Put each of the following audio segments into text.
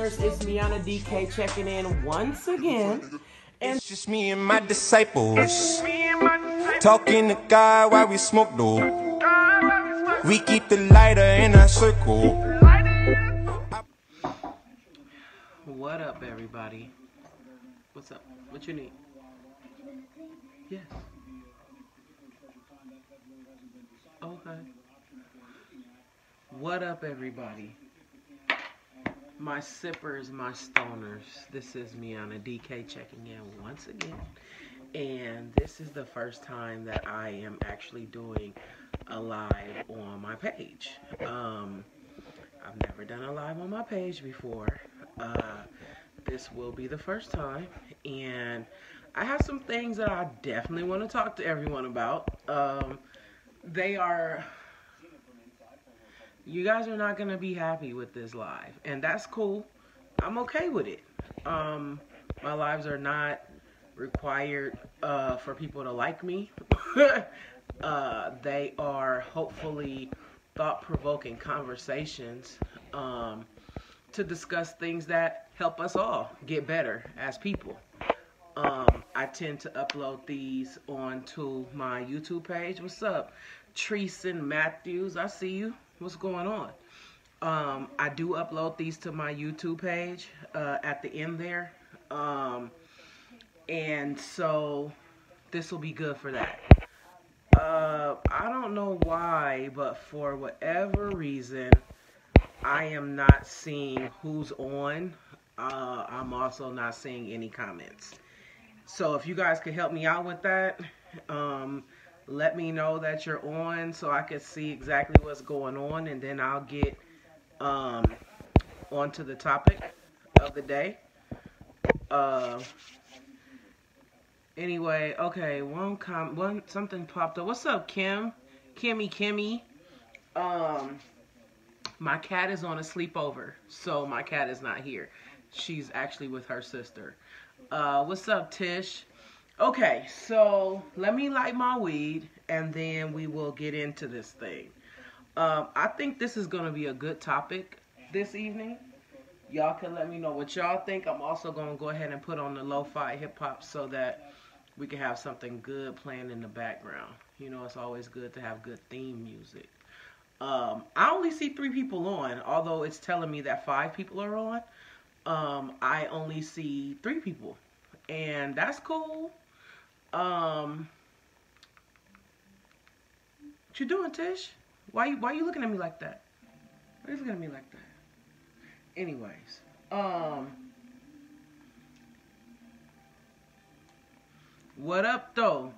stoners, it's Miana DK checking in once again. And it's just me and my disciples, talking to God while we smoke dope. We keep the lighter in our circle. what up, everybody? What's up? What you need? Yes. Okay. What up, everybody? My sippers, my stoners. This is Miana DK checking in once again. And this is the first time that I am actually doing a live on my page. I've never done a live on my page before. This will be the first time. And I have some things that I definitely want to talk to everyone about. You guys are not going to be happy with this live, and that's cool. I'm okay with it. My lives are not required for people to like me. They are hopefully thought-provoking conversations to discuss things that help us all get better as people. I tend to upload these onto my YouTube page. What's up, Treason Matthews? I see you. What's going on? I do upload these to my YouTube page at the end there. And so this will be good for that. I don't know why, but for whatever reason, I am not seeing who's on. I'm also not seeing any comments. So if you guys could help me out with that, let me know that you're on so I can see exactly what's going on, and then I'll get onto the topic of the day. Anyway, okay, something popped up. What's up, Kim? Kimmy. My cat is on a sleepover, so my cat is not here. She's actually with her sister. What's up, Tish? Okay, so let me light my weed, and then we will get into this thing. I think this is going to be a good topic this evening. Y'all can let me know what y'all think. I'm also going to go ahead and put on the lo-fi hip-hop so that we can have something good playing in the background. You know, it's always good to have good theme music. I only see 3 people on, although it's telling me that 5 people are on. I only see 3 people, and that's cool. What you doing, Tish? Why you looking at me like that? Why are you looking at me like that? Anyways, what up though?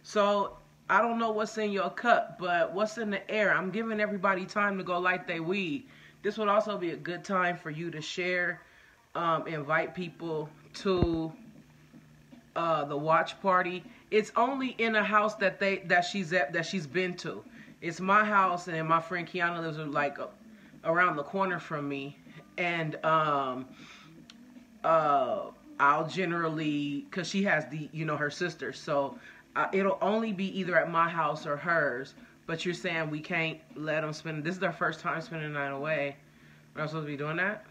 So I don't know what's in your cup, but what's in the air? I'm giving everybody time to go light their weed. This would also be a good time for you to share, invite people to the watch party. It's only in a house that she's been to. It's my house, and my friend Kiana lives like around the corner from me. And I'll generally, because she has her sister, so it'll only be either at my house or hers. But you're saying we can't let them spend. This is their first time spending the night away. We're not supposed to be doing that.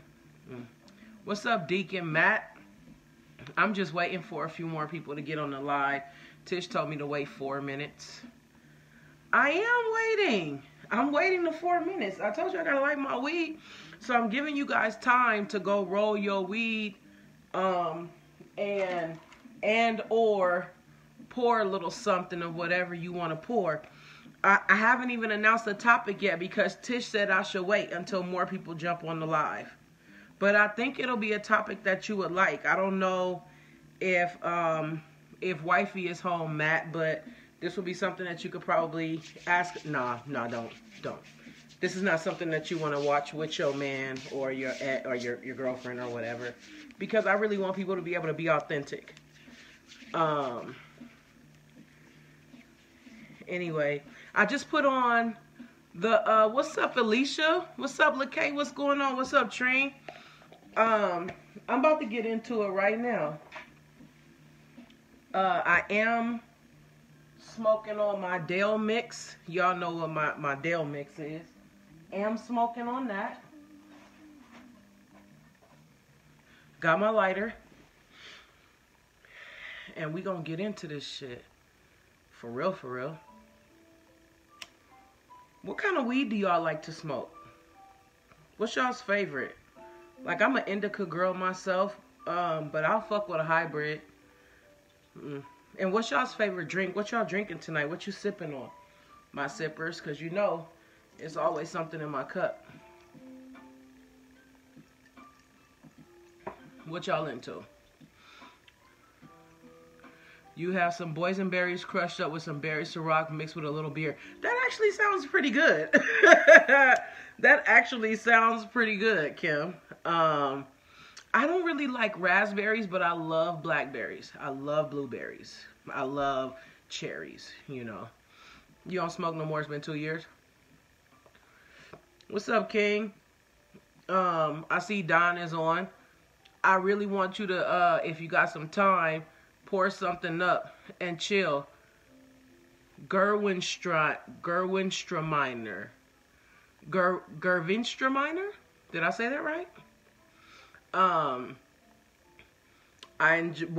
What's up, Deacon Matt? I'm just waiting for a few more people to get on the live. Tish told me to wait 4 minutes. I am waiting. I'm waiting the 4 minutes. I told you I gotta light my weed. So I'm giving you guys time to go roll your weed, and or pour a little something of whatever you want to pour. I haven't even announced the topic yet because Tish said I should wait until more people jump on the live. But I think it'll be a topic that you would like. I don't know if wifey is home, Matt, but this will be something that you could probably ask. No, don't. This is not something that you want to watch with your man or your girlfriend or whatever, because I really want people to be able to be authentic. Anyway, I just put on the what's up, Alicia? What's up, LaKay? What's going on? What's up, Train? I'm about to get into it right now. I am smoking on my Dale Mix. Y'all know what my Dale Mix is. Am smoking on that. Got my lighter. And we gonna get into this shit. For real, for real. What kind of weed do y'all like to smoke? What's y'all's favorite? Like, I'm an indica girl myself, but I'll fuck with a hybrid. And what's y'all's favorite drink? What y'all drinking tonight? What you sipping on? My sippers, because you know, it's always something in my cup. What y'all into? You have some boysenberries crushed up with some berry Ciroc mixed with a little beer. That actually sounds pretty good. That actually sounds pretty good, Kim. I don't really like raspberries, but I love blackberries. I love blueberries. I love cherries, you know. You don't smoke no more? It's been 2 years. What's up, King? I see Don is on. I really want you to, if you got some time, pour something up and chill. Gerwinstraminer. Gerwinstraminer? Did I say that right? Well,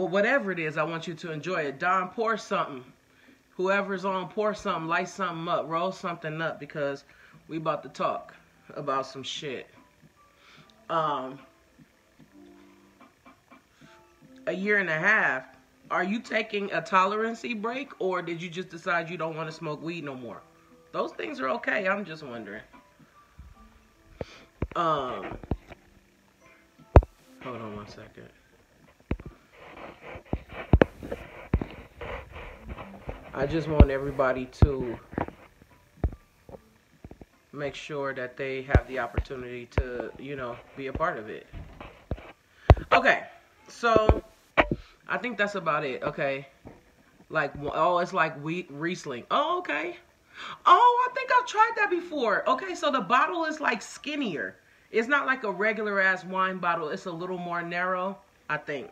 whatever it is, I want you to enjoy it. Don, pour something. Whoever's on, pour something. Light something up. Roll something up, because we about to talk about some shit. A year and a half. Are you taking a tolerancy break, or did you just decide you don't want to smoke weed no more? Those things are okay. I'm just wondering. Hold on one second. I just want everybody to make sure that they have the opportunity to, you know, be a part of it. Okay, so I think that's about it. Okay, like, oh, it's like Riesling. Oh, okay. Oh, I think I've tried that before. Okay, so the bottle is like skinnier. It's not like a regular ass wine bottle. It's a little more narrow, I think.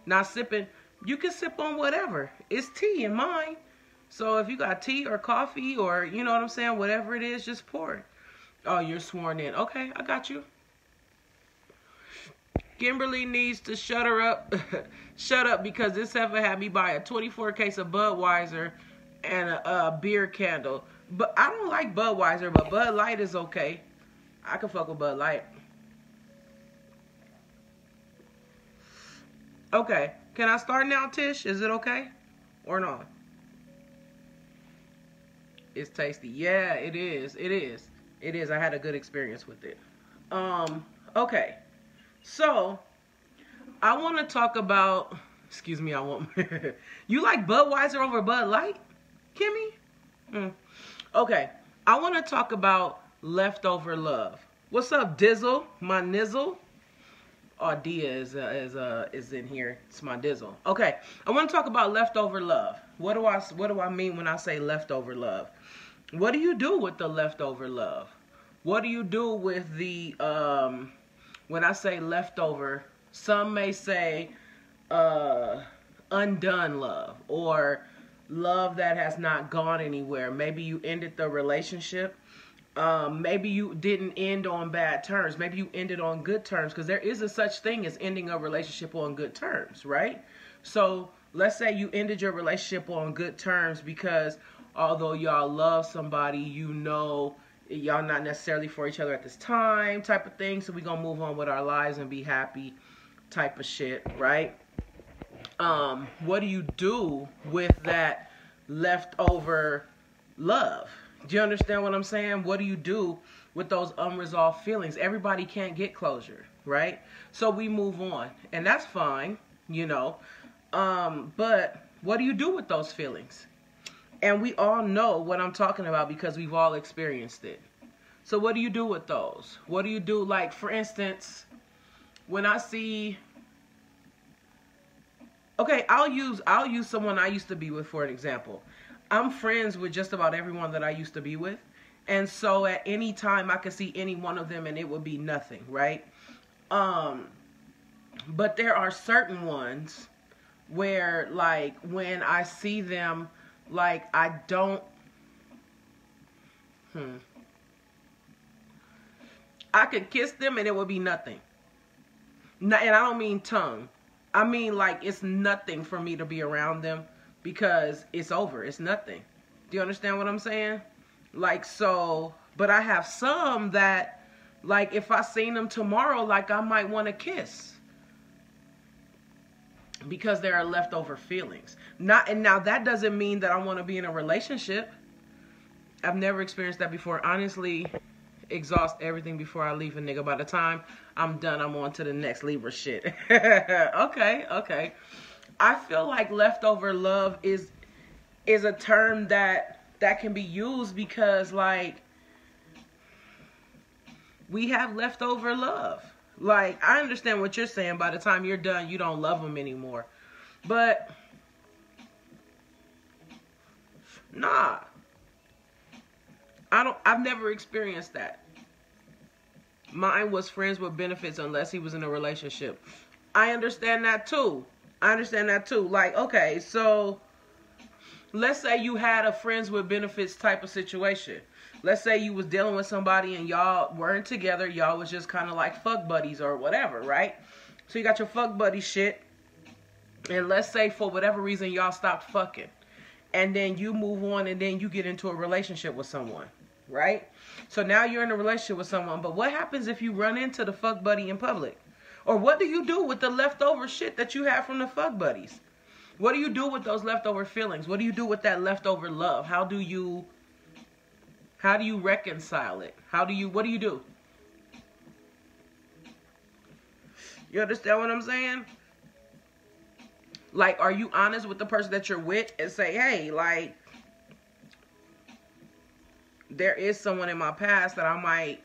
Not sipping. You can sip on whatever. It's tea in mine. So if you got tea or coffee or, you know what I'm saying, whatever it is, just pour it. Oh, you're sworn in. Okay, I got you. Kimberly needs to shut her up. Shut up, because this heifer had me buy a 24 case of Budweiser and a beer candle. But I don't like Budweiser, but Bud Light is okay. I can fuck with Bud Light. Okay, can I start now, Tish? Is it okay or not? It's tasty. Yeah, it is. It is. It is. I had a good experience with it. Okay. So, I want to talk about, excuse me, I want, you like Budweiser over Bud Light, Kimmy? Okay, I want to talk about leftover love. What's up, Dizzle? My nizzle? Oh, Dia is in here. It's my dizzle. Okay, I want to talk about leftover love. What do I mean when I say leftover love? What do you do with the leftover love? What do you do with the when I say leftover? Some may say undone love, or love that has not gone anywhere. Maybe you ended the relationship. Maybe you didn't end on bad terms. Maybe you ended on good terms, because there is a such thing as ending a relationship on good terms, right? So let's say you ended your relationship on good terms because although y'all love somebody, you know y'all not necessarily for each other at this time, type of thing. So we gonna move on with our lives and be happy, type of shit, right? What do you do with that leftover love? Do you understand what I'm saying? What do you do with those unresolved feelings? Everybody can't get closure, right? So we move on, and that's fine, you know. But what do you do with those feelings? And we all know what I'm talking about because we've all experienced it. So what do you do with those? What do you do? Like, for instance, when I see, okay, I'll use someone I used to be with for an example. I'm friends with just about everyone that I used to be with. And so at any time I could see any one of them and it would be nothing, right? But there are certain ones where, like, when I see them, like, I don't, I could kiss them and it would be nothing. And I don't mean tongue. I mean, like, it's nothing for me to be around them because it's over. It's nothing. Do you understand what I'm saying? Like, so, but I have some that, like, if I seen them tomorrow, like, I might want to kiss. Because there are leftover feelings. And now that doesn't mean that I want to be in a relationship. I've never experienced that before. Honestly, exhaust everything before I leave a nigga. By the time I'm done, I'm on to the next Libra shit. Okay. I feel like leftover love is a term that can be used because, like, we have leftover love. Like, I understand what you're saying. By the time you're done, you don't love them anymore. But, nah. I've never experienced that. Mine was friends with benefits unless he was in a relationship. I understand that too. Like, okay, so let's say you had a friends with benefits type of situation. Let's say you was dealing with somebody and y'all weren't together. Y'all was just kind of like fuck buddies or whatever, right? So you got your fuck buddy shit. And let's say for whatever reason y'all stopped fucking. And then you move on and then you get into a relationship with someone, right? So now you're in a relationship with someone. But what happens if you run into the fuck buddy in public? Or what do you do with the leftover shit that you have from the fuck buddies? What do you do with those leftover feelings? What do you do with that leftover love? How do you reconcile it? What do you do? You understand what I'm saying? Like, are you honest with the person that you're with and say, hey, like, there is someone in my past that I might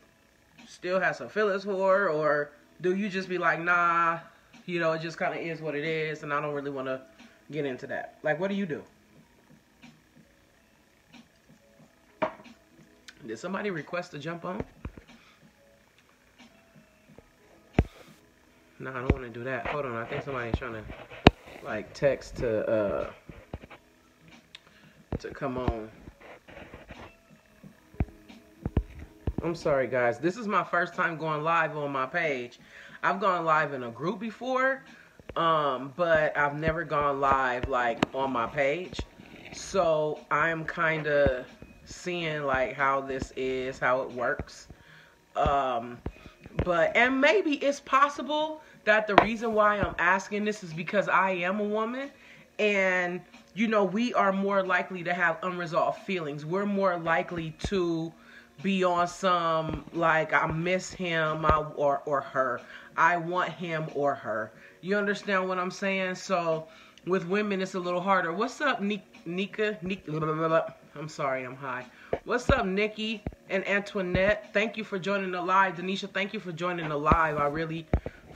still have some feelings for? Or do you just be like, nah, you know, it just kind of is what it is and I don't really want to get into that? Like, what do you do? Did somebody request to jump on? No, I don't want to do that. Hold on, I think somebody's trying to, like, text to come on. I'm sorry, guys. This is my first time going live on my page. I've gone live in a group before, but I've never gone live, like, on my page. So I'm kind of seeing, like, how this is, how it works. And maybe it's possible that the reason why I'm asking this is because I am a woman and, you know, we are more likely to have unresolved feelings. We're more likely to be on some, like, I miss him or her. I want him or her. You understand what I'm saying? So with women, it's a little harder. What's up, Nika? I'm sorry, I'm high. What's up, Nikki and Antoinette? Thank you for joining the live. Denisha, thank you for joining the live. I really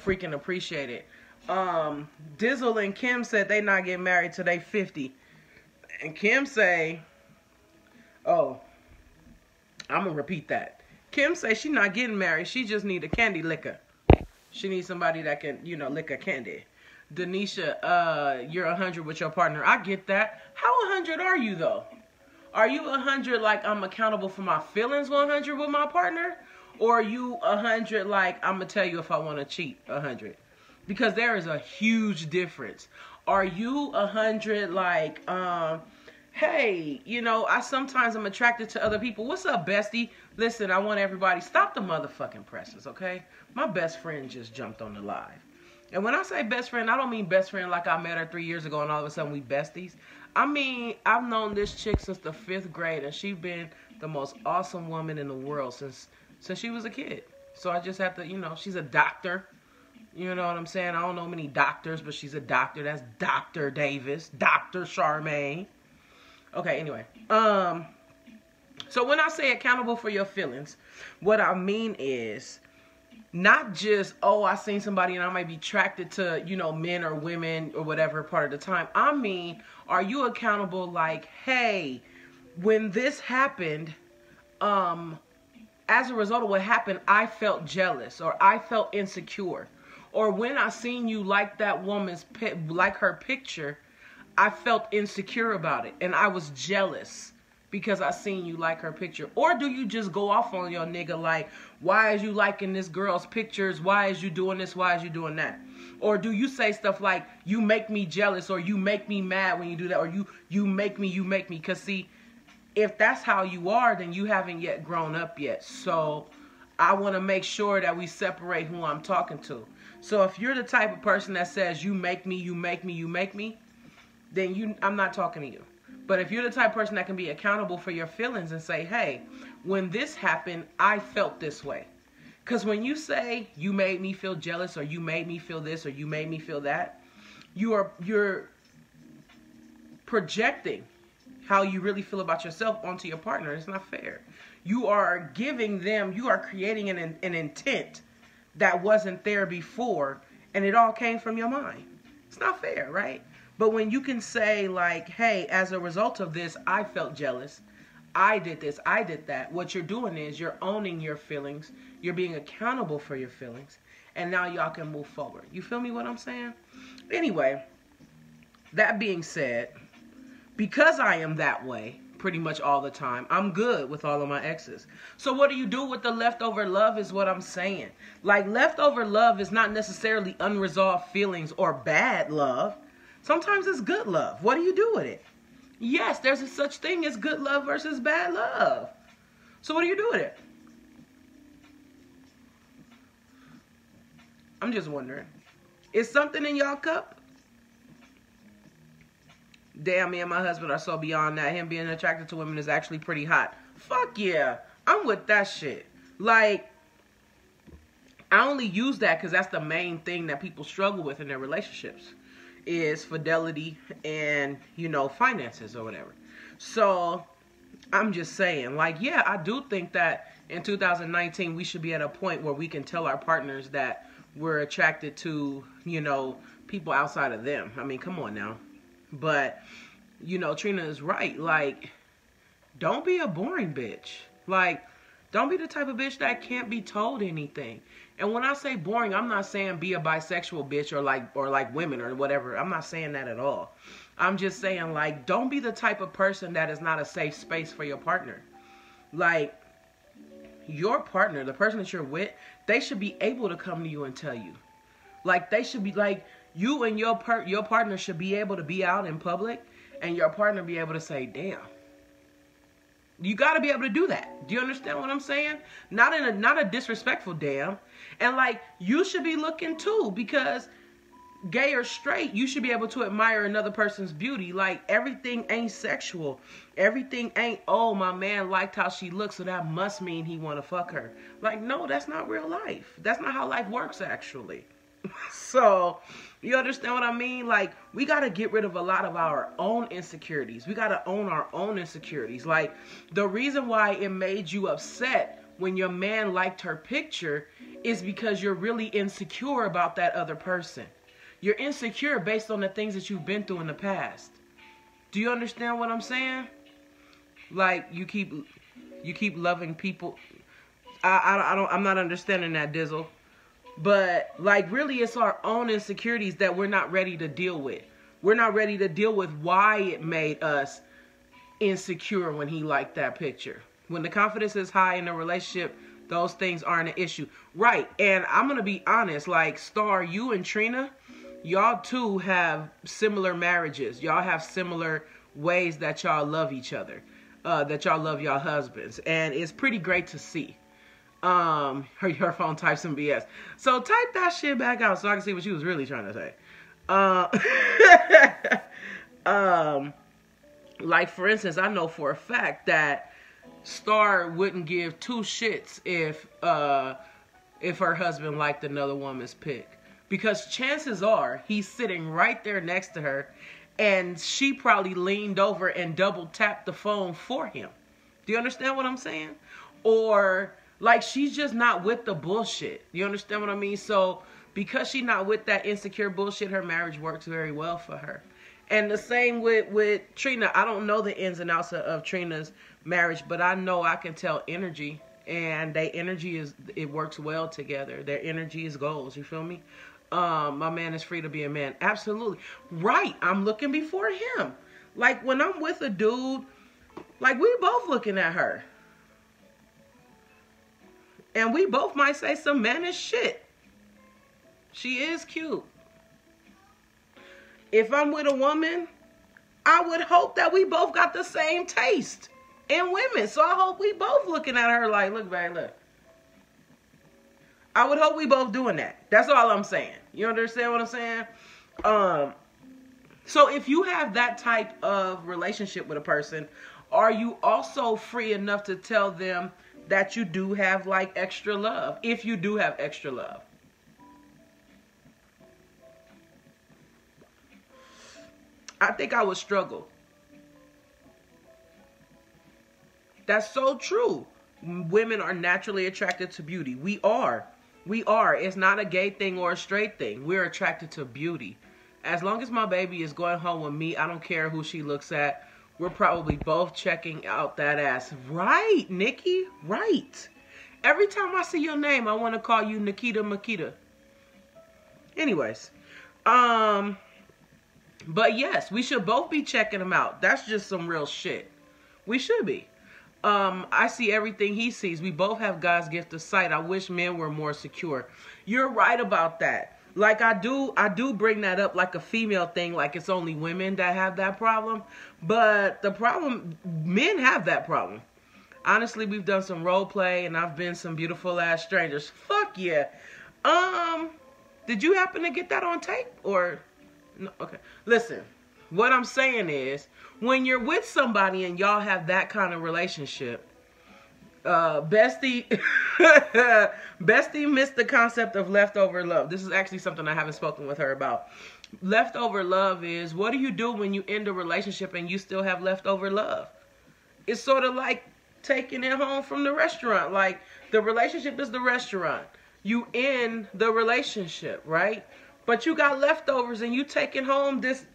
freaking appreciate it. Dizzle and Kim said they not getting married till they 50. And Kim say, oh, I'm going to repeat that. Kim say she not getting married. She just need a candy licker. She needs somebody that can, you know, lick a candy. Denisha, you're 100 with your partner. I get that. How 100 are you, though? Are you 100 like I'm accountable for my feelings 100 with my partner? Or are you 100 like I'm going to tell you if I want to cheat 100? Because there is a huge difference. Are you 100 like, hey, you know, sometimes I'm attracted to other people. What's up, bestie? Listen, I want everybody, stop the motherfucking presses, okay? My best friend just jumped on the live. And when I say best friend, I don't mean best friend like I met her 3 years ago and all of a sudden we besties. I mean, I've known this chick since the 5th grade and she's been the most awesome woman in the world since she was a kid. So I just have to, you know, she's a doctor. You know what I'm saying? I don't know many doctors, but she's a doctor. That's Dr. Davis, Dr. Charmaine. Okay, anyway. So when I say accountable for your feelings, what I mean is not just, oh, I seen somebody and I might be attracted to, you know, men or women or whatever part of the time. I mean, are you accountable like, hey, when this happened, as a result of what happened, I felt jealous or I felt insecure. Or when I seen you like that woman's, like her picture, I felt insecure about it and I was jealous. because I seen you like her picture? Or do you just go off on your nigga like, why is you liking this girl's pictures? Why is you doing this? Why is you doing that? Or do you say stuff like, you make me jealous, or you make me mad when you do that, or you make me. Because see, if that's how you are, then you haven't yet grown up yet. So I want to make sure that we separate who I'm talking to. So if you're the type of person that says, you make me, then I'm not talking to you. But if you're the type of person that can be accountable for your feelings and say, hey, when this happened, I felt this way. Because when you say, you made me feel jealous, or you made me feel this, or you made me feel that, you're projecting how you really feel about yourself onto your partner. It's not fair. You are creating an intent that wasn't there before, and it all came from your mind. It's not fair, right? But when you can say like, hey, as a result of this, I felt jealous. I did this, I did that. What you're doing is you're owning your feelings. You're being accountable for your feelings. And now y'all can move forward. You feel me what I'm saying? Anyway, that being said, because I am that way pretty much all the time, I'm good with all of my exes. So what do you do with the leftover love is what I'm saying. Like, leftover love is not necessarily unresolved feelings or bad love. Sometimes it's good love. What do you do with it? Yes, there's a such thing as good love versus bad love. So what do you do with it? I'm just wondering. Is something in y'all cup? Damn, me and my husband are so beyond that. Him being attracted to women is actually pretty hot. Fuck yeah. I'm with that shit. Like, I only use that because that's the main thing that people struggle with in their relationships. Is fidelity and, finances or whatever. So I'm just saying, like, yeah, I do think that in 2019 we should be at a point where we can tell our partners that we're attracted to, people outside of them. I mean, come on now. But, Trina is right. Like, don't be a boring bitch. Like, don't be the type of bitch that can't be told anything. And when I say boring, I'm not saying be a bisexual bitch or like women or whatever. I'm not saying that at all. I'm just saying, like, don't be the type of person that is not a safe space for your partner. Like, your partner, the person that you're with, they should be able to come to you and tell you. Like, they should be, like, you and your partner should be able to be out in public and your partner be able to say, damn. You got to be able to do that. Do you understand what I'm saying? Not a disrespectful damn. And like, you should be looking too, because gay or straight, you should be able to admire another person's beauty. Like, everything ain't sexual. Everything ain't, oh, my man liked how she looks, so that must mean he want to fuck her. Like, no, that's not real life. That's not how life works, actually. So, you understand what I mean? Like, we got to get rid of a lot of our own insecurities. We got to own our own insecurities. Like, the reason why it made you upset when your man liked her picture is because you're really insecure about that other person. You're insecure based on the things that you've been through in the past. Do you understand what I'm saying? Like, you keep loving people. I'm not understanding that, Dizzle. But, like, really, it's our own insecurities that we're not ready to deal with. We're not ready to deal with why it made us insecure when he liked that picture. When the confidence is high in a relationship, those things aren't an issue. Right, and I'm going to be honest, like, Star, you and Trina, y'all two have similar marriages. Y'all have similar ways that y'all love each other, that y'all love y'all husbands. And it's pretty great to see. Her phone types some BS. So type that shit back out so I can see what she was really trying to say. Like, for instance, I know for a fact that Star wouldn't give two shits if her husband liked another woman's pic. Because chances are he's sitting right there next to her and she probably leaned over and double tapped the phone for him. Do you understand what I'm saying? Or, like, she's just not with the bullshit. You understand what I mean? So, because she's not with that insecure bullshit, her marriage works very well for her. And the same with Trina. I don't know the ins and outs of Trina's marriage, but I know I can tell energy. And their energy it works well together. Their energy is goals. You feel me? My man is free to be a man. Absolutely. Right. I'm looking before him. Like, when I'm with a dude, Like, we both looking at her. And we both might say some mannish shit. She is cute. If I'm with a woman, I would hope that we both got the same taste in women. So I hope we both looking at her like, look, babe, look. I would hope we both doing that. That's all I'm saying. You understand what I'm saying? So if you have that type of relationship with a person, are you also free enough to tell them that you do have like extra love? If you do have extra love. I think I would struggle. That's so true. Women are naturally attracted to beauty. We are. We are. It's not a gay thing or a straight thing. We're attracted to beauty. As long as my baby is going home with me, I don't care who she looks at. We're probably both checking out that ass. Right, Nikki? Right. Every time I see your name, I want to call you Nikita Makita. Anyways. But yes, we should both be checking him out. That's just some real shit. We should be. I see everything he sees. We both have God's gift of sight. I wish men were more secure. You're right about that. Like I do bring that up like a female thing, like it's only women that have that problem. But the problem, men have that problem. Honestly, we've done some role play and I've been some beautiful ass strangers. Fuck yeah. Did you happen to get that on tape or no? Okay. Listen, what I'm saying is when you're with somebody and y'all have that kind of relationship, Bestie missed the concept of leftover love. This is actually something I haven't spoken with her about. Leftover love is, what do you do when you end a relationship and you still have leftover love? It's sort of like taking it home from the restaurant. Like, the relationship is the restaurant. You end the relationship, right? But you got leftovers and you taking home this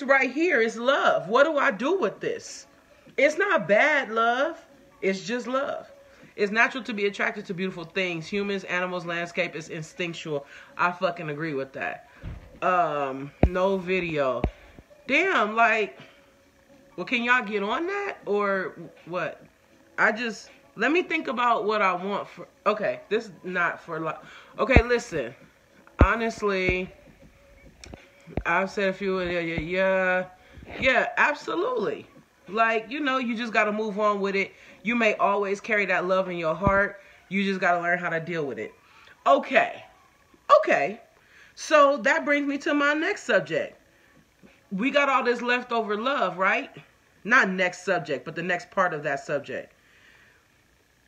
right here is love. What do I do with this? It's not bad love. It's just love. It's natural to be attracted to beautiful things. Humans, animals, landscape is instinctual. I fucking agree with that. No video. Damn, like, well, can y'all get on that? Or what? Let me think about what I want for, okay, this is not for, okay, listen. Honestly, I've said a few, yeah, absolutely. Like, you know, you just got to move on with it. You may always carry that love in your heart. You just got to learn how to deal with it. Okay. So that brings me to my next subject. We got all this leftover love, right? Not next subject, but the next part of that subject.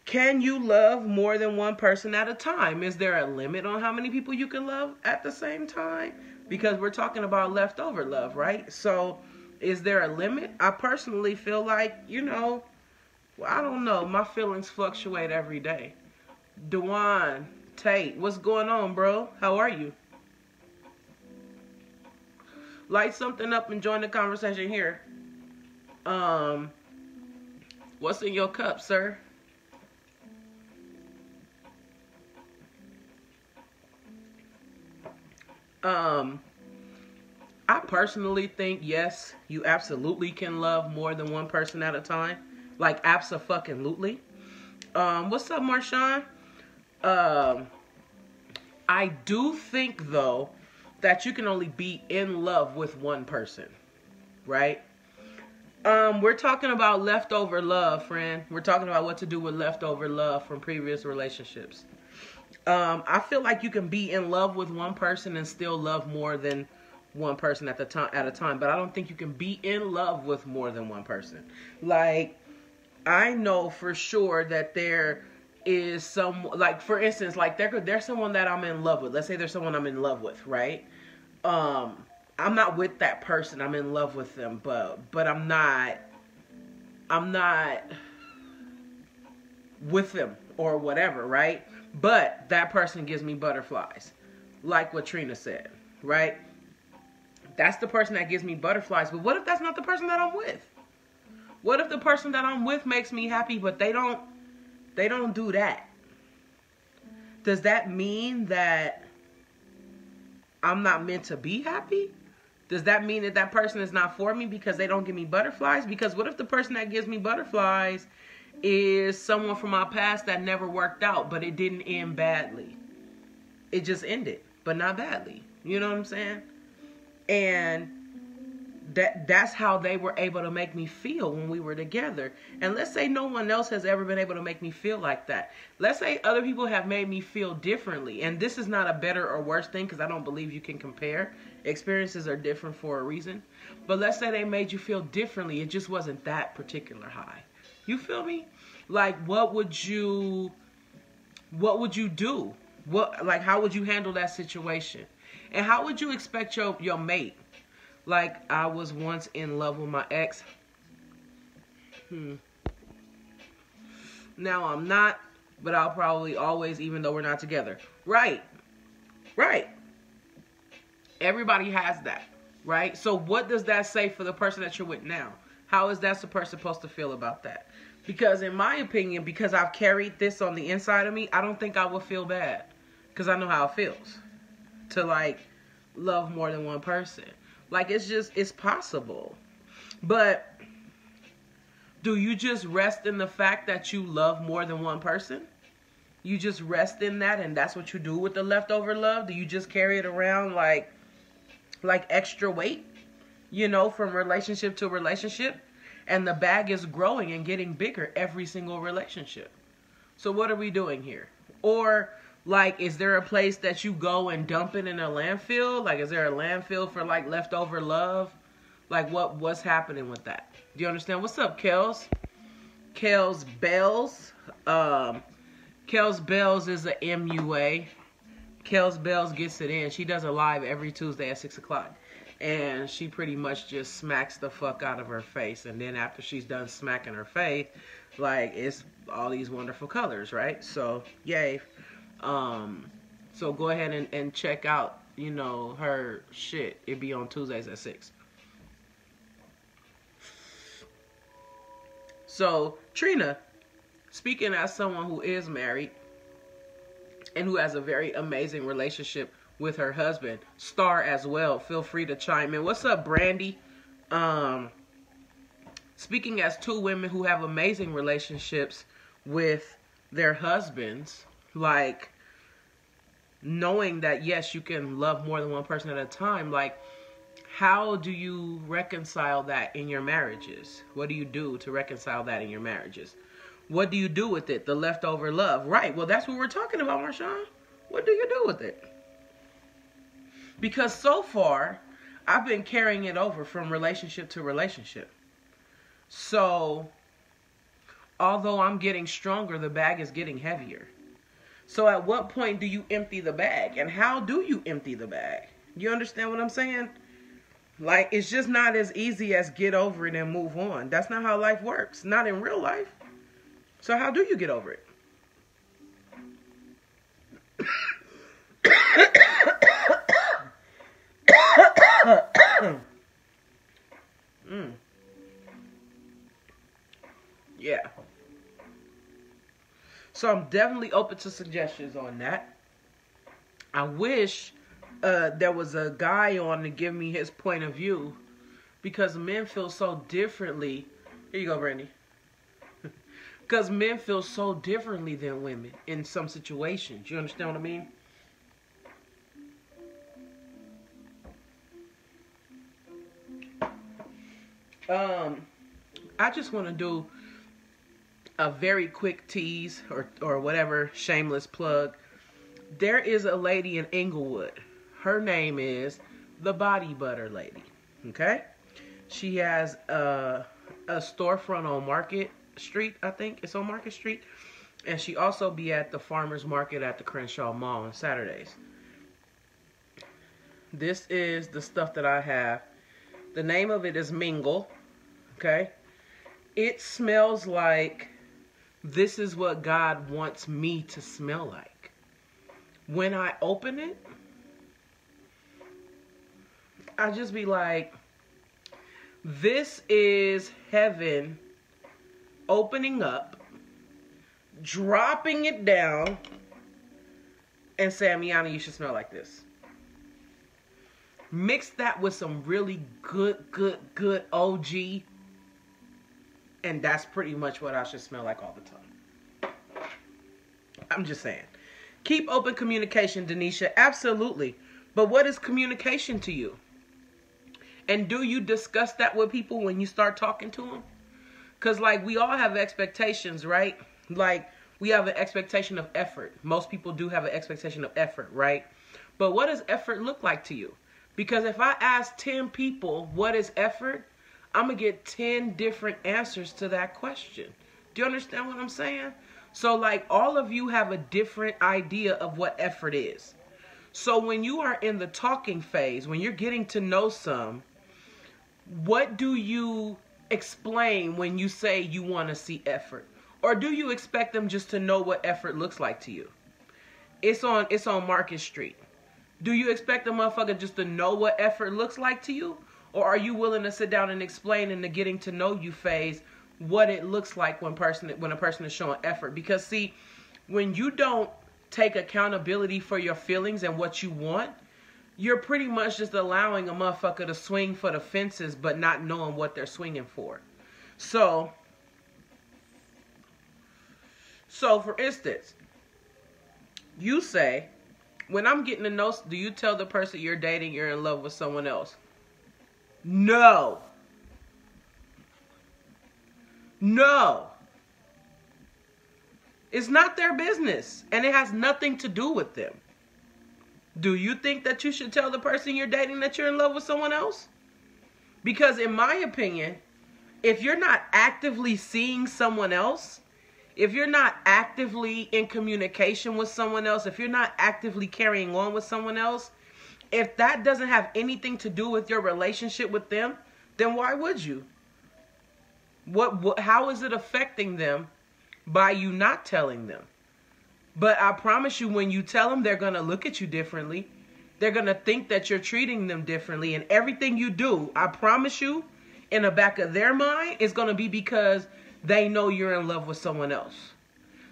Can you love more than one person at a time? Is there a limit on how many people you can love at the same time? Because we're talking about leftover love, right? So is there a limit? I personally feel like, you know, well, I don't know. My feelings fluctuate every day. Dewan, Tate, what's going on, bro? How are you? Light something up and join the conversation here. What's in your cup, sir? I personally think, yes, you absolutely can love more than one person at a time. Like, abso-fucking-lutely. What's up, Marshawn? I do think, though, that you can only be in love with one person, right? We're talking about leftover love, friend. We're talking about what to do with leftover love from previous relationships. I feel like you can be in love with one person and still love more than one person at a time, but I don't think you can be in love with more than one person. Like, I know for sure that there is some, like, for instance, like there's someone that I'm in love with. Let's say there's someone I'm in love with, right? I'm not with that person. I'm in love with them, but I'm not with them or whatever, right? But that person gives me butterflies, like what Trina said, right? That's the person that gives me butterflies. But what if that's not the person that I'm with? What if the person that I'm with makes me happy, but they don't do that? Does that mean that I'm not meant to be happy? Does that mean that that person is not for me because they don't give me butterflies? Because what if the person that gives me butterflies is someone from my past that never worked out, but it didn't end badly? It just ended, but not badly. You know what I'm saying? And that's how they were able to make me feel when we were together. And let's say no one else has ever been able to make me feel like that. Let's say other people have made me feel differently. And this is not a better or worse thing, because I don't believe you can compare. Experiences are different for a reason. But let's say they made you feel differently. It just wasn't that particular high. You feel me? Like, what would you do? How would you handle that situation? And how would you expect your mate? Like, I was once in love with my ex. Now I'm not, but I'll probably always, even though we're not together. Right. Everybody has that, right? So what does that say for the person that you're with now? How is that person supposed to feel about that? Because in my opinion, because I've carried this on the inside of me, I don't think I would feel bad. Because I know how it feels to, like, love more than one person. Like, it's possible. But do you just rest in the fact that you love more than one person? You just rest in that, and that's what you do with the leftover love? Do you just carry it around like extra weight, from relationship to relationship? And the bag is growing and getting bigger every single relationship. So what are we doing here? Or, like, is there a place that you go and dump it in a landfill? Like, is there a landfill for, like, leftover love? Like, what's happening with that? Do you understand? What's up, Kels? Kels Bells. Kels Bells is a MUA. Kels Bells gets it in. She does a live every Tuesday at 6 o'clock. And she pretty much just smacks the fuck out of her face. And then after she's done smacking her face, like, it's all these wonderful colors, right? So, yay. So go ahead and check out, her shit. It be on Tuesdays at 6. So, Trina, speaking as someone who is married and who has a very amazing relationship with her husband, Star as well, feel free to chime in. What's up, Brandy? Speaking as two women who have amazing relationships with their husbands, like, knowing that, yes, you can love more than one person at a time, like, how do you reconcile that in your marriages? What do you do to reconcile that in your marriages? What do you do with it? The leftover love. Right. Well, that's what we're talking about, Marshawn. What do you do with it? Because so far, I've been carrying it over from relationship to relationship. So, although I'm getting stronger, the bag is getting heavier. So at what point do you empty the bag? And how do you empty the bag? You understand what I'm saying? Like, it's just not as easy as get over it and move on. That's not how life works. Not in real life. So how do you get over it? Yeah. So I'm definitely open to suggestions on that. I wish there was a guy on to give me his point of view, because men feel so differently. Here you go, Brandy. Because men feel so differently than women in some situations. You understand what I mean? I just want to do a very quick tease or whatever, shameless plug. There is a lady in Inglewood. Her name is the Body Butter Lady. Okay? She has a storefront on Market Street, I think. It's on Market Street. And she also be at the farmer's market at the Crenshaw Mall on Saturdays. This is the stuff that I have. The name of it is Mingle. Okay? It smells like this is what God wants me to smell like. When I open it, I just be like, this is heaven opening up, dropping it down, and saying, Miana, you should smell like this. Mix that with some really good OG, and that's pretty much what I should smell like all the time. I'm just saying. Keep open communication, Denisha. Absolutely. But what is communication to you? And do you discuss that with people when you start talking to them? Because, like, we all have expectations, right? Like, we have an expectation of effort. Most people do have an expectation of effort, right? But what does effort look like to you? Because if I ask 10 people what is effort, I'm going to get 10 different answers to that question. Do you understand what I'm saying? So, like, all of you have a different idea of what effort is. So when you are in the talking phase, when you're getting to know some, what do you explain when you say you want to see effort? Or do you expect them just to know what effort looks like to you? It's on Market Street. Do you expect a motherfucker just to know what effort looks like to you? Or are you willing to sit down and explain in the getting to know you phase what it looks like when a person is showing effort? Because see, when you don't take accountability for your feelings and what you want, you're pretty much just allowing a motherfucker to swing for the fences but not knowing what they're swinging for. So for instance, you say, when I'm getting to know, do you tell the person you're dating you're in love with someone else? No. No. It's not their business, and it has nothing to do with them. Do you think that you should tell the person you're dating that you're in love with someone else? Because in my opinion, if you're not actively seeing someone else, if you're not actively in communication with someone else, if you're not actively carrying on with someone else, if that doesn't have anything to do with your relationship with them, then why would you? How is it affecting them by you not telling them? But I promise you, when you tell them, they're going to look at you differently. They're going to think that you're treating them differently. And everything you do, I promise you, in the back of their mind, is going to be because they know you're in love with someone else.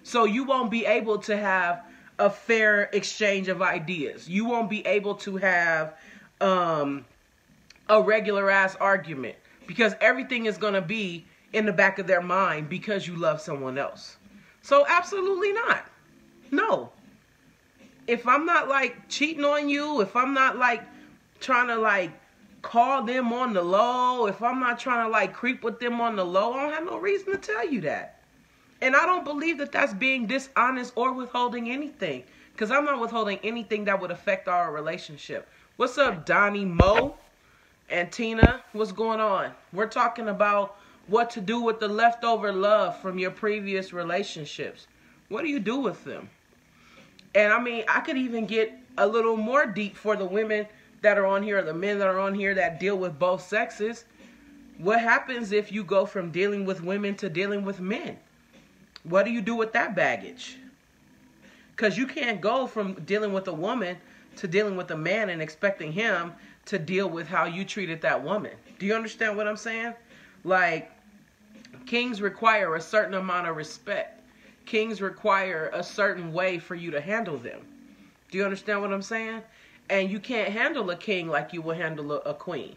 So you won't be able to have a fair exchange of ideas. You won't be able to have a regular ass argument, because everything is going to be in the back of their mind because you love someone else. So absolutely not. No. If I'm not like cheating on you, if I'm not like trying to like call them on the low, if I'm not trying to like creep with them on the low, I don't have no reason to tell you that. And I don't believe that that's being dishonest or withholding anything, because I'm not withholding anything that would affect our relationship. What's up, Donnie, Mo, and Tina? What's going on? We're talking about what to do with the leftover love from your previous relationships. What do you do with them? And I mean, I could even get a little more deep for the women that are on here, or the men that are on here that deal with both sexes. What happens if you go from dealing with women to dealing with men? What do you do with that baggage? Because you can't go from dealing with a woman to dealing with a man and expecting him to deal with how you treated that woman. Do you understand what I'm saying? Like, kings require a certain amount of respect. Kings require a certain way for you to handle them. Do you understand what I'm saying? And you can't handle a king like you will handle a queen.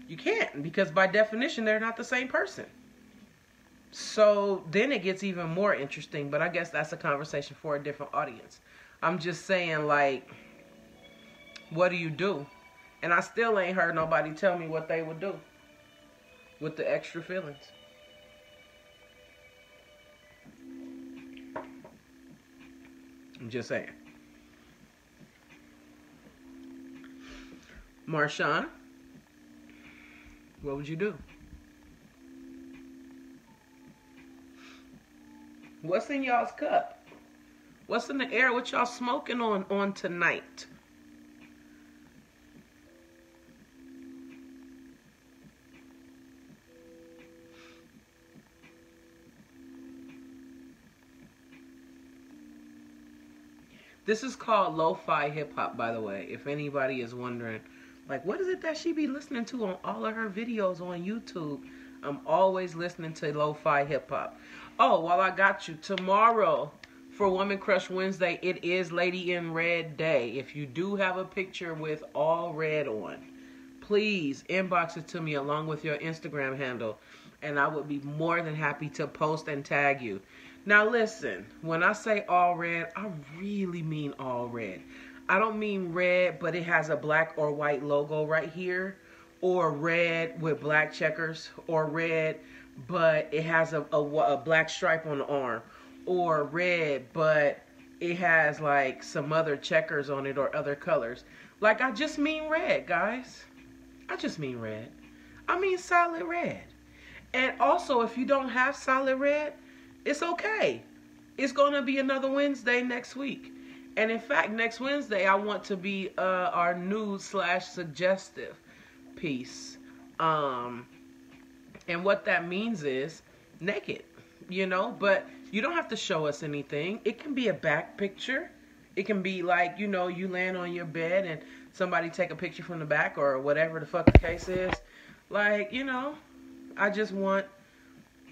You can't, because by definition, they're not the same person. So then it gets even more interesting, but I guess that's a conversation for a different audience. I'm just saying, like, what do you do? And I still ain't heard nobody tell me what they would do with the extra feelings. I'm just saying. Marshawn, what would you do? What's in y'all's cup? What's in the air? What y'all smoking on tonight? This is called lo-fi hip-hop, by the way, if anybody is wondering. Like, what is it that she be listening to on all of her videos on YouTube? I'm always listening to lo-fi hip-hop. Oh, while I got you, tomorrow, for Woman Crush Wednesday, it is Lady in Red Day. If you do have a picture with all red on, please inbox it to me along with your Instagram handle, and I would be more than happy to post and tag you. Now listen, when I say all red, I really mean all red. I don't mean red, but it has a black or white logo right here, or red with black checkers, or red, but it has a black stripe on the arm, or red, but it has like some other checkers on it or other colors. Like, I just mean red, guys. I just mean red. I mean solid red. And also, if you don't have solid red, it's okay. It's going to be another Wednesday next week. And in fact, next Wednesday, I want to be our nude/suggestive piece. And what that means is naked, you know, but you don't have to show us anything. It can be a back picture. It can be like, you know, you laying on your bed and somebody take a picture from the back or whatever the fuck the case is. Like, you know, I just want,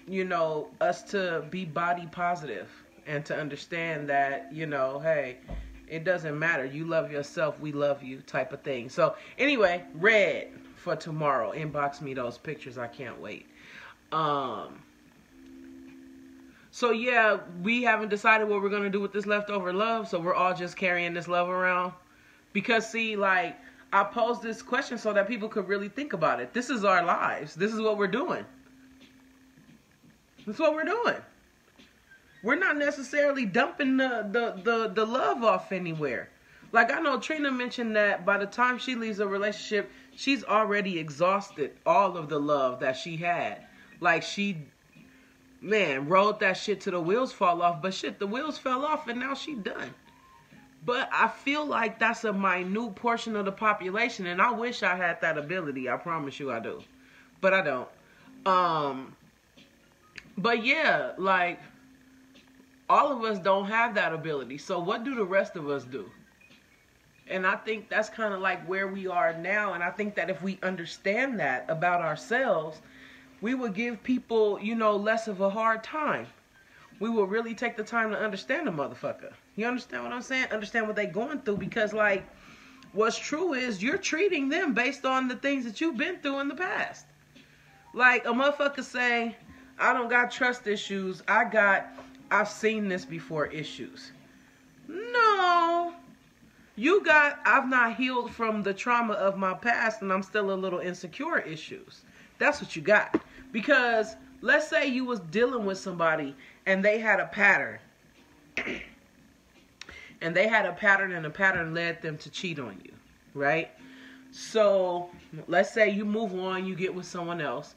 you know, us to be body positive and to understand that, you know, hey, it doesn't matter. You love yourself, we love you type of thing. So anyway, red for tomorrow. Inbox me those pictures. I can't wait. So yeah, we haven't decided what we're going to do with this leftover love. So we're all just carrying this love around. Because see, like, I posed this question so that people could really think about it. This is our lives. This is what we're doing. That's what we're doing. We're not necessarily dumping the love off anywhere. Like, I know Trina mentioned that by the time she leaves a relationship, she's already exhausted all of the love that she had. Like, she, man, rode that shit till the wheels fall off. But shit, the wheels fell off and now she done. But I feel like that's a minute portion of the population. And I wish I had that ability. I promise you I do. But I don't. But yeah, like, all of us don't have that ability. So what do the rest of us do? And I think that's kind of like where we are now. And I think that if we understand that about ourselves, we would give people, you know, less of a hard time. We will really take the time to understand the motherfucker. You understand what I'm saying? Understand what they're going through. Because, like, what's true is you're treating them based on the things that you've been through in the past. Like, a motherfucker say, I don't got trust issues. I've seen this before issues. No. You got, I've not healed from the trauma of my past and I'm still a little insecure issues. That's what you got. Because let's say you was dealing with somebody and they had a pattern. And they had a pattern and the pattern led them to cheat on you. Right? So let's say you move on, you get with someone else.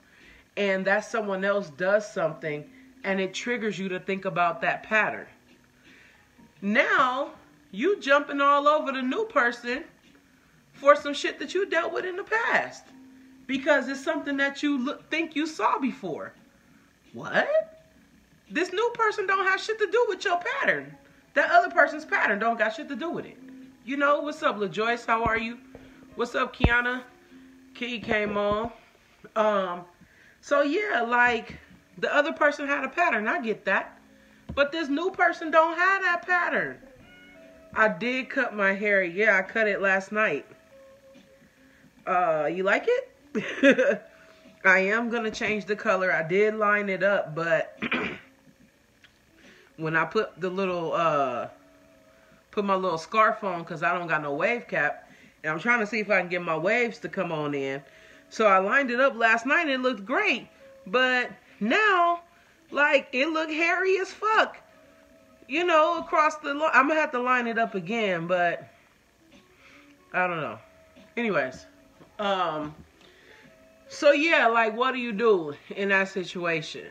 And that someone else does something and it triggers you to think about that pattern. Now, you jumping all over the new person for some shit that you dealt with in the past. Because it's something that you think you saw before. What? This new person don't have shit to do with your pattern. That other person's pattern don't got shit to do with it. You know, what's up, LaJoyce? How are you? What's up, Kiana? Key came on. So yeah, like, the other person had a pattern. I get that. But this new person don't have that pattern. I did cut my hair. Yeah, I cut it last night. You like it? I am going to change the color. I did line it up, but when I put the little, put my little scarf on, because I don't got no wave cap, and I'm trying to see if I can get my waves to come on in. So I lined it up last night and it looked great. But now, like, it looked hairy as fuck. You know, across the line. I'm going to have to line it up again, but I don't know. Anyways. So yeah, like, what do you do in that situation?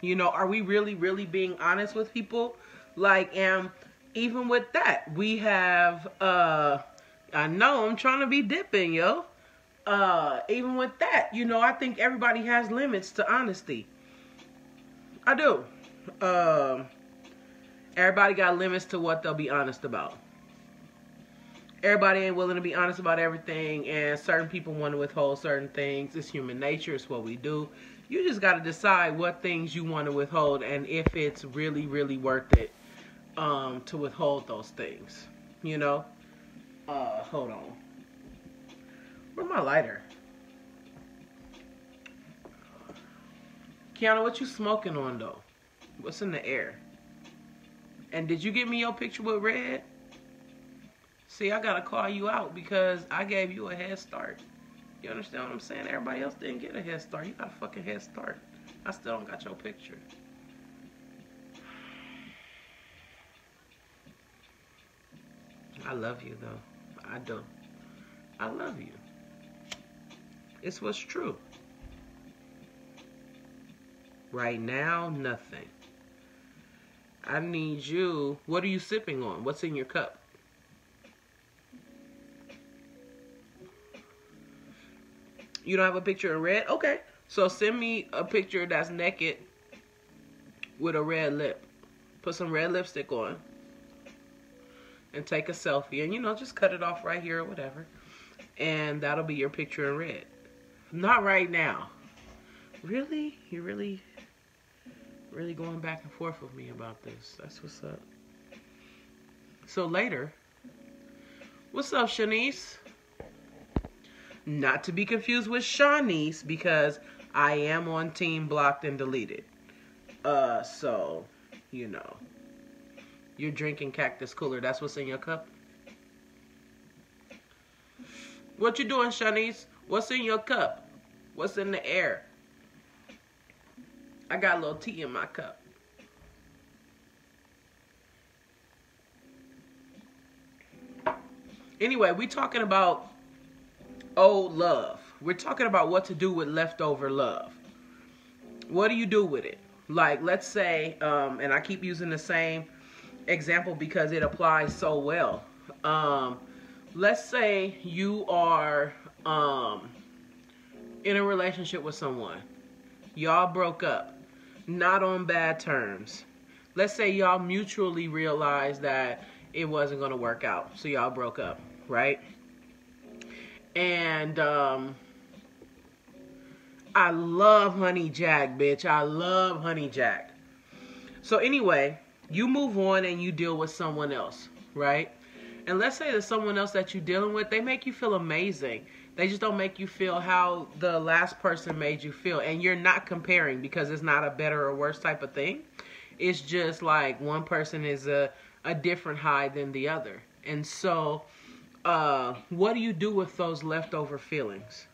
You know, are we really, really being honest with people? Like, and even with that, we have, I know I'm trying to be dipping, yo. Even with that, you know, I think everybody has limits to honesty. I do. Everybody got limits to what they'll be honest about. Everybody ain't willing to be honest about everything, and certain people want to withhold certain things. It's human nature. It's what we do. You just got to decide what things you want to withhold and if it's really, really worth it to withhold those things, you know? Hold on. Where's my lighter? Kiana, what you smoking on, though? What's in the air? And did you give me your picture with red? See, I gotta call you out because I gave you a head start. You understand what I'm saying? Everybody else didn't get a head start. You got a fucking head start. I still don't got your picture. I love you, though. I do. I love you. It's what's true. Right now, nothing. I need you. What are you sipping on? What's in your cup? You don't have a picture in red? Okay. So send me a picture that's naked with a red lip. Put some red lipstick on. And take a selfie. And, you know, just cut it off right here or whatever. And that'll be your picture in red. Not right now. Really? You really going back and forth with me about this? That's what's up. So later. What's up, Shanice? Not to be confused with Shanice, because I am on team blocked and deleted. So, you know. You're drinking Cactus Cooler. That's what's in your cup? What you doing, Shanice? What's in your cup? What's in the air? I got a little tea in my cup. Anyway, we talking about old love. We're talking about what to do with leftover love. What do you do with it? Like, let's say, and I keep using the same example because it applies so well. Let's say you are in a relationship with someone. Y'all broke up. Not on bad terms. Let's say y'all mutually realized that it wasn't going to work out. So y'all broke up, right? And I love Honey Jack, bitch. I love Honey Jack. So anyway, you move on and you deal with someone else, right? And let's say that someone else that you're dealing with, they make you feel amazing. They just don't make you feel how the last person made you feel. And you're not comparing because it's not a better or worse type of thing. It's just like one person is a different high than the other. And so, what do you do with those leftover feelings?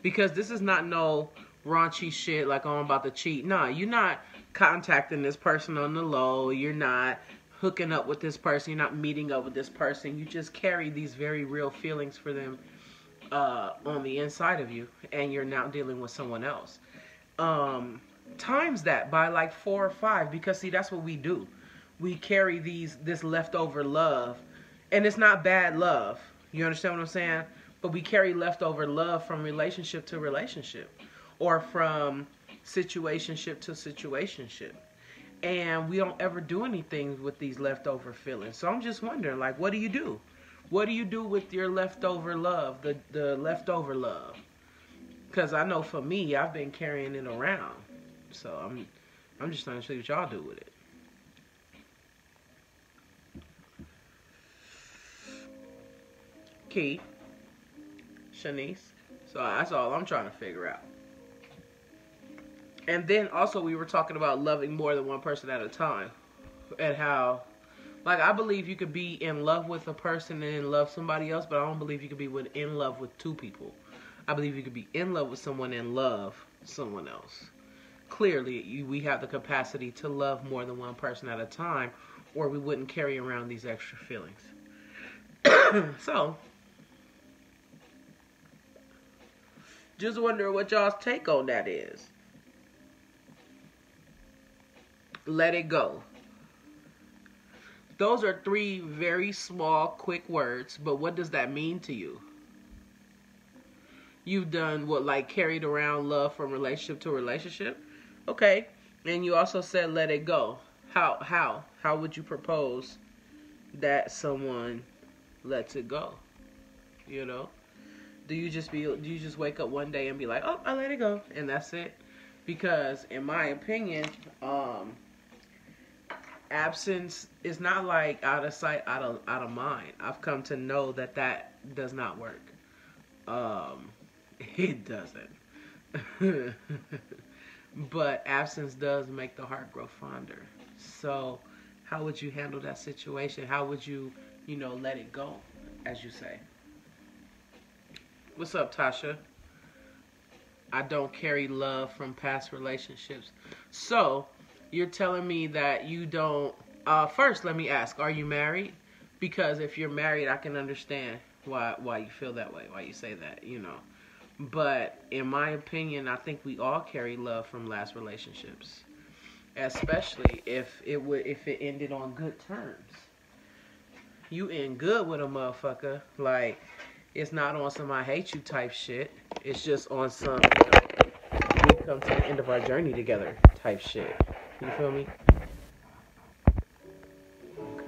Because this is not no raunchy shit like, oh, I'm about to cheat. Nah, you're not contacting this person on the low. You're not hooking up with this person. You're not meeting up with this person. You just carry these very real feelings for them on the inside of you, and you're now dealing with someone else. Times that by like 4 or 5, because see, that's what we do. We carry this leftover love, and it's not bad love. You understand what I'm saying? But we carry leftover love from relationship to relationship, or from situationship to situationship. And we don't ever do anything with these leftover feelings. So I'm just wondering, like, what do you do? What do you do with your leftover love, the leftover love? Because I know for me, I've been carrying it around. So I'm just trying to see what y'all do with it. Key, Shanice. So that's all I'm trying to figure out. And then also we were talking about loving more than one person at a time. And how, like, I believe you could be in love with a person and then love somebody else, but I don't believe you could be in love with 2 people. I believe you could be in love with someone and love someone else. Clearly, we have the capacity to love more than one person at a time, or we wouldn't carry around these extra feelings. So, just wonder what y'all's take on that is. Let it go. Those are 3 very small, quick words, but what does that mean to you? You've done what, like carried around love from relationship to relationship? Okay. And you also said let it go. How would you propose that someone lets it go? You know? Do you just wake up one day and be like, oh, I let it go, and that's it? Because in my opinion, absence is not like out of sight, out of mind. I've come to know that that does not work. Um, it doesn't. But absence does make the heart grow fonder. So, how would you handle that situation? How would you, let it go, as you say? What's up, Tasha? I don't carry love from past relationships. So, you're telling me that you don't. First, let me ask: are you married? Because if you're married, I can understand why you feel that way, why you say that. But in my opinion, I think we all carry love from last relationships, especially if it ended on good terms. You end good with a motherfucker, like it's not on some I hate you type shit. It's just on some we come to the end of our journey together type shit. You feel me? Okay.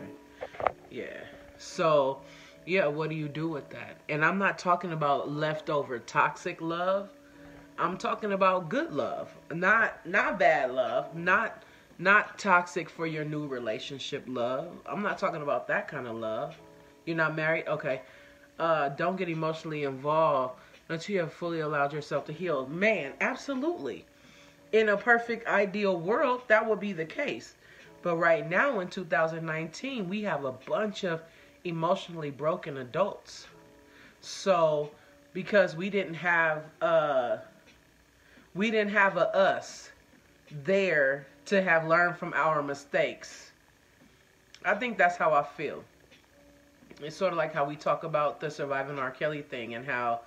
Yeah. So, yeah, what do you do with that? And I'm not talking about leftover toxic love. I'm talking about good love. Not bad love. Not toxic for your new relationship love. I'm not talking about that kind of love. You're not married? Okay. Don't get emotionally involved until you have fully allowed yourself to heal. Man, absolutely. In a perfect ideal world, that would be the case. But right now in 2019, we have a bunch of emotionally broken adults. So, because we didn't have a us there to have learned from our mistakes. I think that's how I feel. It's sort of like how we talk about the Surviving R. Kelly thing and how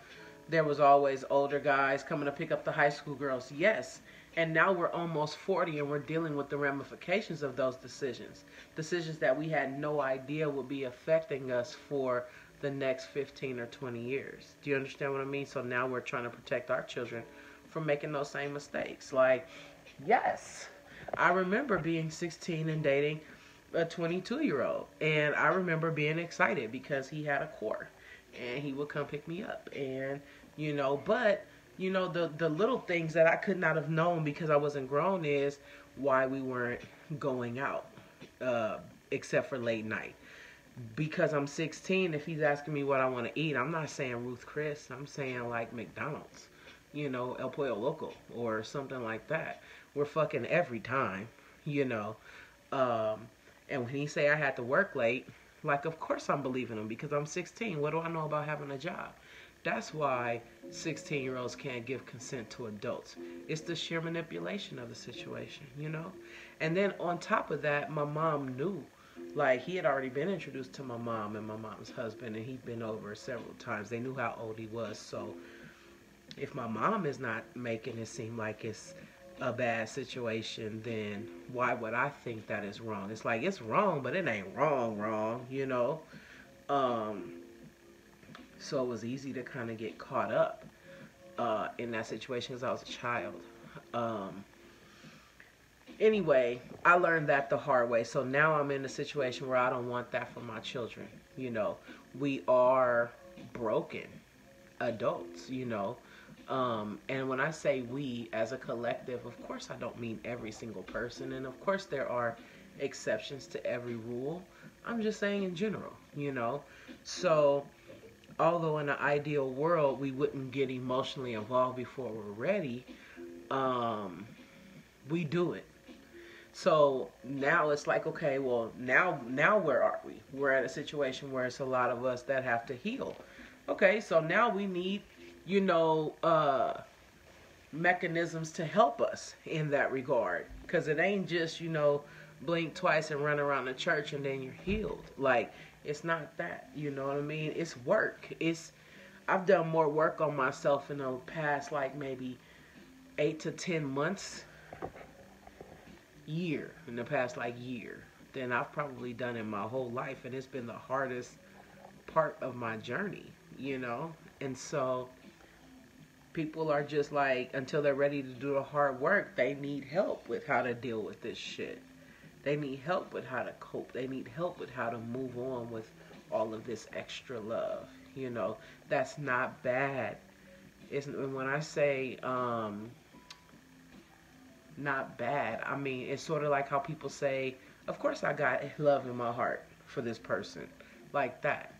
there was always older guys coming to pick up the high school girls. Yes. And now we're almost 40 and we're dealing with the ramifications of those decisions. Decisions that we had no idea would be affecting us for the next 15 or 20 years. Do you understand what I mean? So now we're trying to protect our children from making those same mistakes. Like, yes, I remember being 16 and dating a 22-year-old. And I remember being excited because he had a core. And he would come pick me up. And, but the little things that I could not have known because I wasn't grown is why we weren't going out, except for late night. Because I'm 16, if he's asking me what I want to eat, I'm not saying Ruth Chris. I'm saying like McDonald's, El Pollo Loco or something like that. We're fucking every time, And when he say I had to work late, like of course I'm believing him because I'm 16. What do I know about having a job? That's why 16-year-olds can't give consent to adults. It's the sheer manipulation of the situation, And then on top of that, my mom knew. Like, he had already been introduced to my mom and my mom's husband, and he'd been over several times. They knew how old he was. So if my mom is not making it seem like it's a bad situation, then why would I think that is wrong? It's like, it's wrong, but it ain't wrong, So it was easy to kind of get caught up in that situation because I was a child. Anyway, I learned that the hard way. So now I'm in a situation where I don't want that for my children. We are broken adults, And when I say we as a collective, of course I don't mean every single person. And of course there are exceptions to every rule. I'm just saying in general, So although in an ideal world we wouldn't get emotionally involved before we're ready, we do it. So now it's like, okay, well, now where are we? We're at a situation where it's a lot of us that have to heal. Okay, so now we need, mechanisms to help us in that regard. Because it ain't just, blink twice and run around the church and then you're healed. Like, it's not that, you know what I mean? It's work. I've done more work on myself in the past, like maybe 8 to 10 months, year, than I've probably done in my whole life. And it's been the hardest part of my journey, And so people are just like, until they're ready to do the hard work, they need help with how to deal with this shit. They need help with how to cope. They need help with how to move on with all of this extra love. That's not bad. When I say not bad, I mean, it's sort of like how people say, Of course I got love in my heart for this person. Like that.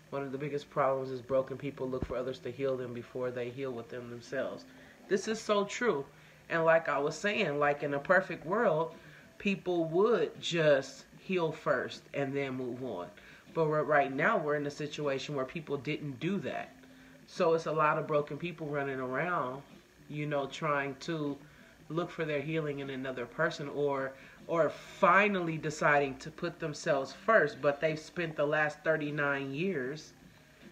One of the biggest problems is broken people look for others to heal them before they heal within themselves. This is so true. And like I was saying, like in a perfect world, people would just heal first and then move on. But right now we're in a situation where people didn't do that. So it's a lot of broken people running around, you know, trying to look for their healing in another person, or finally deciding to put themselves first, but they've spent the last 39 years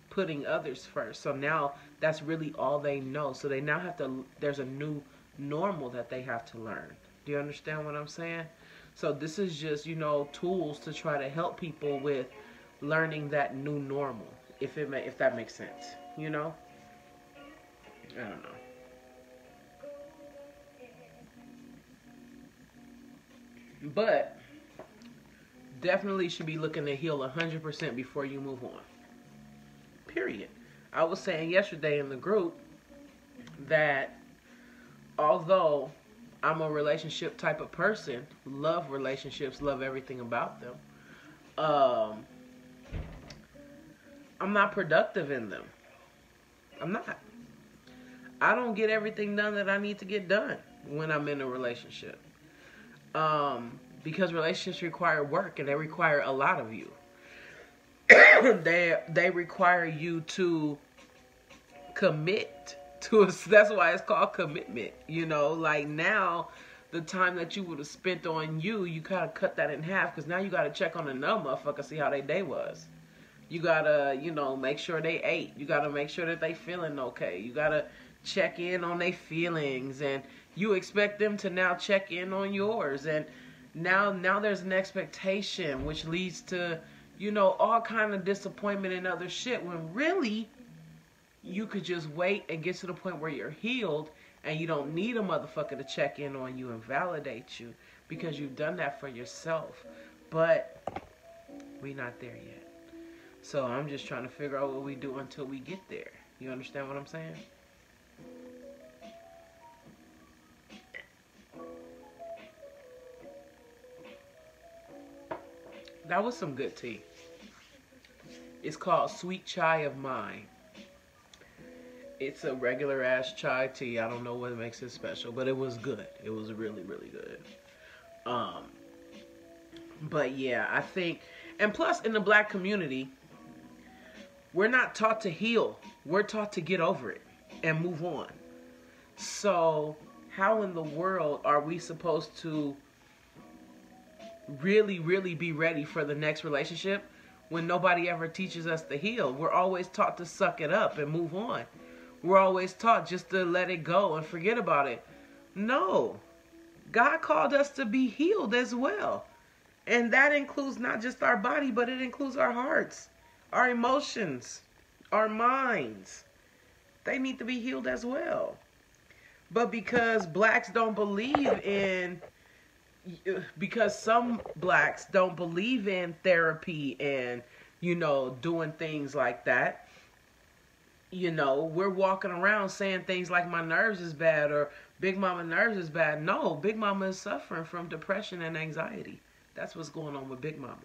putting others first. So now that's really all they know. So they now have to, there's a new normal that they have to learn. Do you understand what I'm saying? So this is just, you know, tools to try to help people with learning that new normal, if that makes sense, you know? I don't know. But definitely should be looking to heal 100% before you move on. Period. I was saying yesterday in the group that although I'm a relationship type of person, love relationships, love everything about them, I'm not productive in them. I'm not. I don't get everything done that I need to get done when I'm in a relationship. Because relationships require work, and they require a lot of you. They require you to commit to us. That's why it's called commitment. You know, like now, the time that you would have spent on you, you kind of cut that in half, because now you got to check on another motherfucker, see how their day was. You got to, you know, make sure they ate. You got to make sure that they feeling okay. You got to check in on their feelings, and you expect them to now check in on yours. And now there's an expectation, which leads to, you know, all kind of disappointment and other shit, when really you could just wait and get to the point where you're healed, and you don't need a motherfucker to check in on you and validate you, because you've done that for yourself. But we're not there yet. So I'm just trying to figure out what we do until we get there. You understand what I'm saying? That was some good tea. It's called Sweet Chai of Mine. It's a regular ass chai tea. I don't know what makes it special, but it was good. It was really, really good. But yeah, I think, and plus in the black community, we're not taught to heal. We're taught to get over it and move on. So how in the world are we supposed to really, really be ready for the next relationship when nobody ever teaches us to heal? We're always taught to suck it up and move on. We're always taught just to let it go and forget about it. No. God called us to be healed as well. And that includes not just our body, but it includes our hearts, our emotions, our minds. They need to be healed as well. But because blacks don't believe in, because some blacks don't believe in therapy and, you know, doing things like that, you know, we're walking around saying things like my nerves is bad or Big Mama nerves is bad. No, Big Mama is suffering from depression and anxiety. That's what's going on with Big Mama.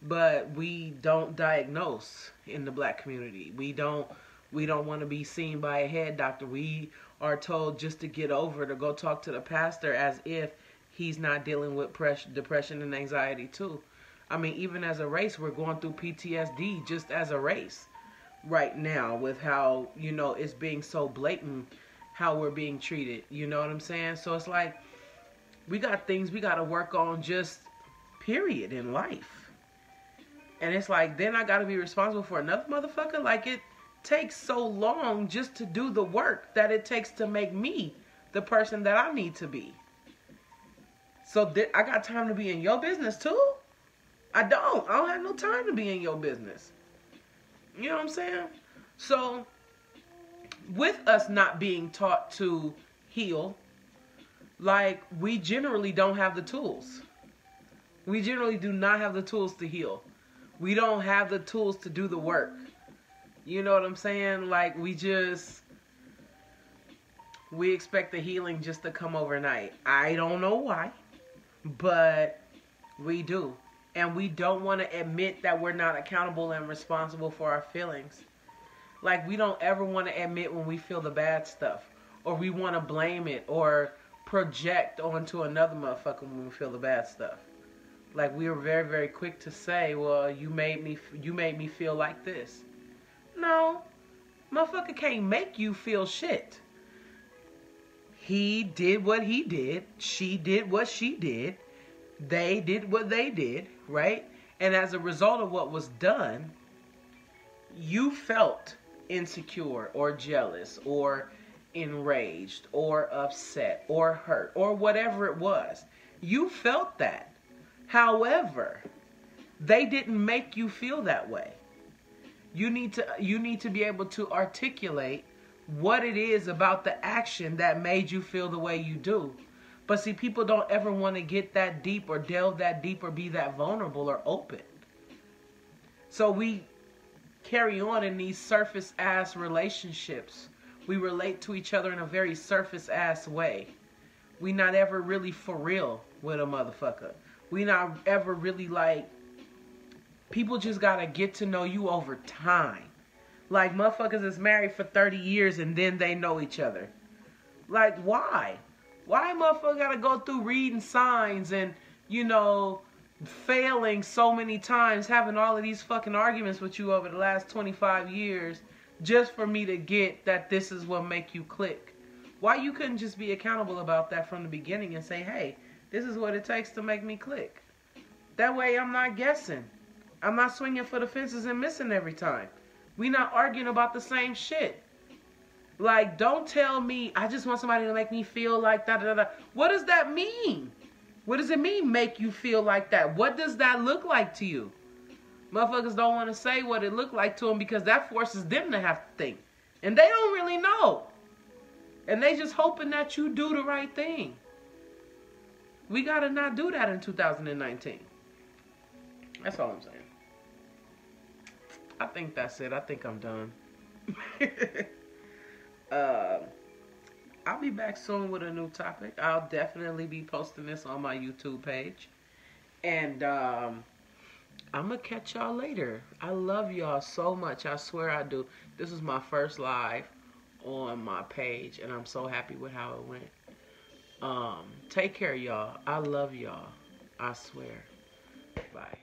But we don't diagnose in the black community. We don't want to be seen by a head doctor. We are told just to get over it or go talk to the pastor, as if he's not dealing with depression and anxiety too. I mean, even as a race, we're going through PTSD just as a race right now, with how, you know, it's being so blatant how we're being treated. You know what I'm saying? So it's like, we got things we got to work on, just period, in life. And it's like, then I got to be responsible for another motherfucker? Like, it takes so long just to do the work that it takes to make me the person that I need to be. So I got time to be in your business too? I don't have no time to be in your business. You know what I'm saying? So with us not being taught to heal, like, we generally don't have the tools. We generally do not have the tools to heal. We don't have the tools to do the work. You know what I'm saying? Like, we expect the healing just to come overnight. I don't know why, but We do. And we don't want to admit that we're not accountable and responsible for our feelings. Like, we don't ever want to admit when we feel the bad stuff. Or we want to blame it or project onto another motherfucker when we feel the bad stuff. Like, we are very, very quick to say, well, you made me feel like this. No. Motherfucker can't make you feel shit. He did what he did. She did what she did. They did what they did, right? And as a result of what was done, you felt insecure or jealous or enraged or upset or hurt or whatever it was. You felt that. However, they didn't make you feel that way. You need to be able to articulate what it is about the action that made you feel the way you do. But see, people don't ever want to get that deep or delve that deep or be that vulnerable or open. So we carry on in these surface-ass relationships. We relate to each other in a very surface-ass way. We not ever really for real with a motherfucker. We not ever really like... People just gotta get to know you over time. Like, motherfuckers is married for 30 years and then they know each other. Like, why? Why motherfucker gotta go through reading signs and, you know, failing so many times, having all of these fucking arguments with you over the last 25 years just for me to get that this is what make you click? Why you couldn't just be accountable about that from the beginning and say, hey, this is what it takes to make me click. That way I'm not guessing. I'm not swinging for the fences and missing every time. We not arguing about the same shit. Like, don't tell me, I just want somebody to make me feel like that. What does that mean? What does it mean, make you feel like that? What does that look like to you? Motherfuckers don't want to say what it looked like to them because that forces them to have to think. And they don't really know. And they just hoping that you do the right thing. We got to not do that in 2019. That's all I'm saying. I think that's it. I think I'm done. I'll be back soon with a new topic. I'll definitely be posting this on my YouTube page. And I'm going to catch y'all later. I love y'all so much. I swear I do. This is my first live on my page. And I'm so happy with how it went. Take care, y'all. I love y'all. I swear. Bye.